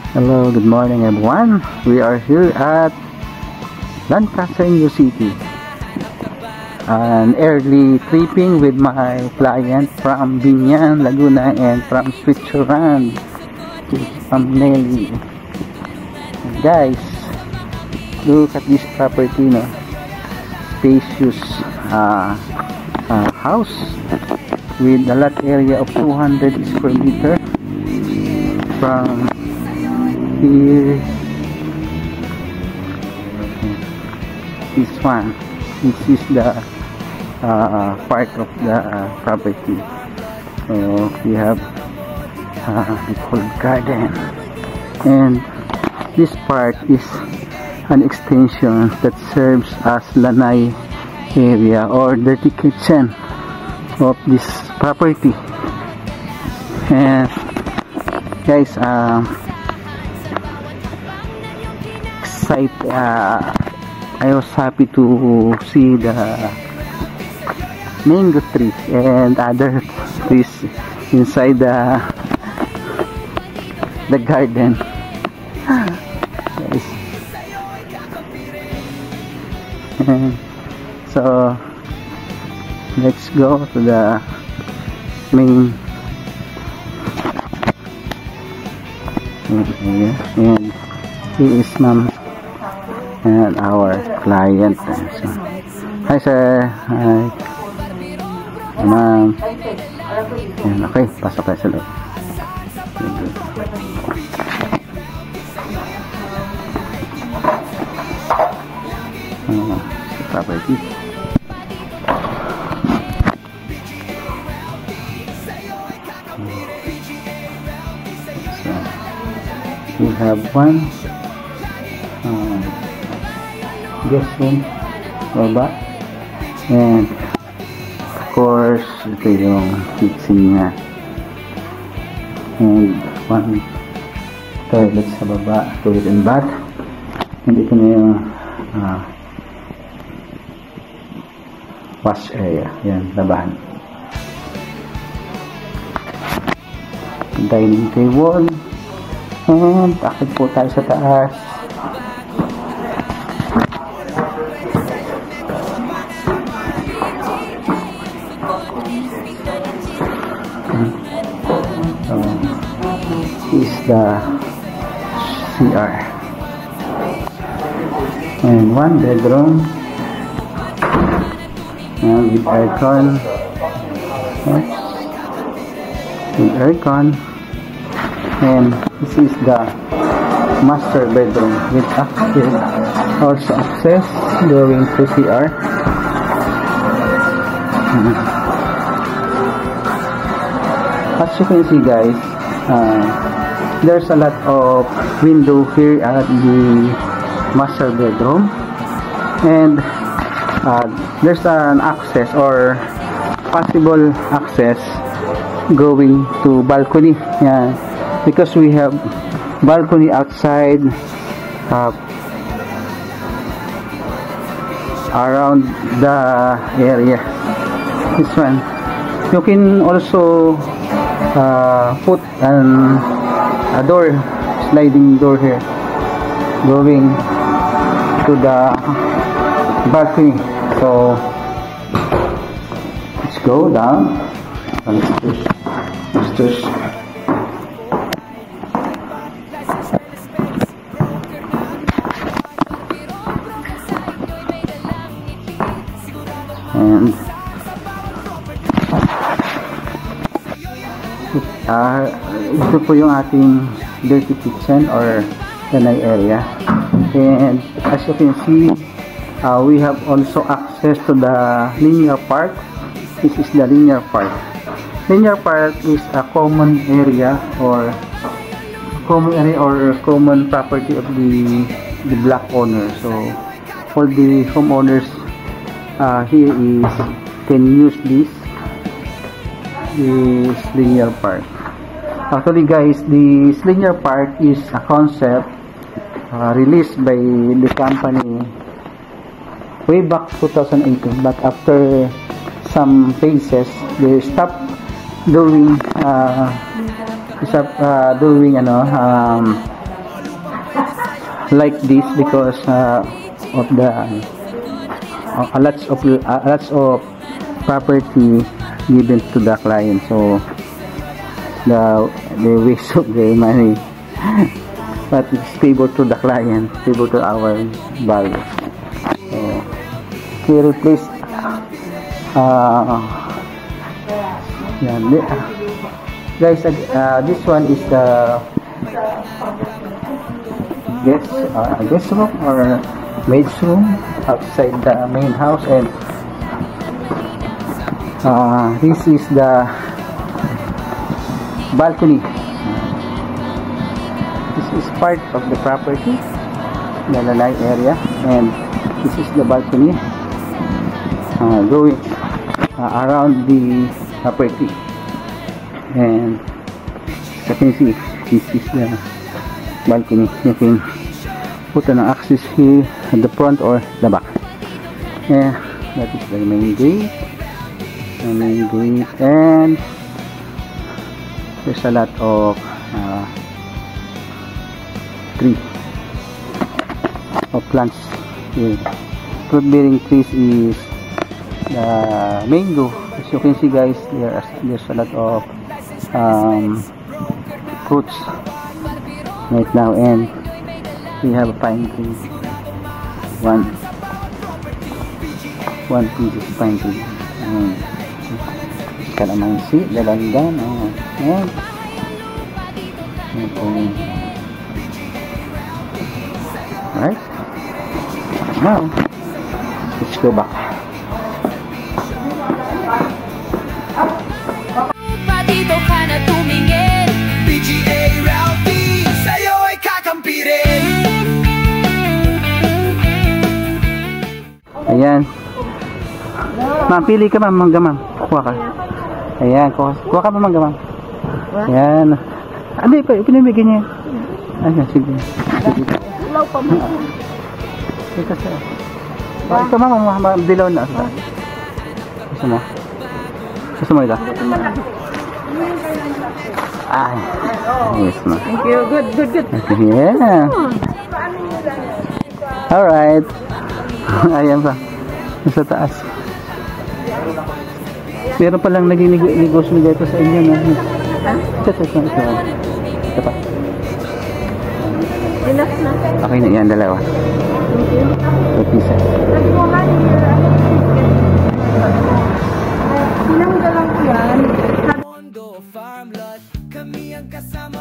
Hello, good morning everyone. We are here at Lancaster, New City. An early tripping with my client from Binyan, Laguna, and from Switzerland from Nelly. Guys, look at this property, no? Spacious house with a lot area of 200 square meter. From here, this one, this is the part of the property. So we have the whole garden, and this part is an extension that serves as lanai area or dirty kitchen of this property. And guys, I was happy to see the mango trees and other trees inside the garden. Yes. So let's go to the main area, and he is ma'am and our client. So, hi sir. Hi ma'am. Okay, pasok tayo sa loob. Property. So we have one guest room baba, and of course ito yung kitchen niya, and one toilet sa baba, toilet and bath, and ito na yung wash area. Yan, labahan, dining table, and akit po tayo sa taas. Is the CR, and one bedroom, and with aircon, and this is the master bedroom with access, also access going to CR. As you can see guys, there's a lot of window here at the master bedroom, and there's an access or possible access going to balcony. Yeah, because we have balcony outside around the area. This one you can also put a door, sliding door here going to the balcony. So let's go down. Let's and ito po yung ating dirty kitchen or lanai area, and as you can see, we have also access to the linear park. This is the linear park. Linear park is a common area or common property of the block owner. So all the homeowners here can use this linear park. Actually guys, this linear park is a concept released by the company way back 2018, but after some phases they stopped doing like this because of the lots of property given to the client, so the waste of their money. But it's stable to the client, stable to our value. So we replace guys, this one is the guest room or maid's room outside the main house, and this is the balcony. This is part of the property, the lalay area, and this is the balcony going around the property. And you can see, this is the balcony. You can put an access here at the front or the back. Yeah, that is the main gate. And there's a lot of trees of plants here. Fruit bearing trees is the mango. As you can see guys, there's a lot of fruits right now, and we have a pine tree. One piece of pine tree. Kalamansi, dalandan, and right now let's go back. Dito ka na tumingin, PGA Ralphie, sa'yo ay kakampirin. Ayan, ma'am, pili ka ma'am, mangga ma'am, kuha ka. Ayan, kuha ka mangga ma'am. Ayan, hindi pa, pinamigyan niya. Ayan, sige. Ilaw pa mo. Ito siya. Ito ma'am, dilaw na. Gusto mo ito? Ah, yes ma'am. Thank you. Good. Yeah. Alright. Ayan pa. Sa taas. Meron palang nag-negosyo dito sa inyo, no? Ito pa. Enough na. Okay na yan, dalawa. Thank you. So, pisa. Sinang dalang ko yan. Mondo Farm Lot, kami ang kasama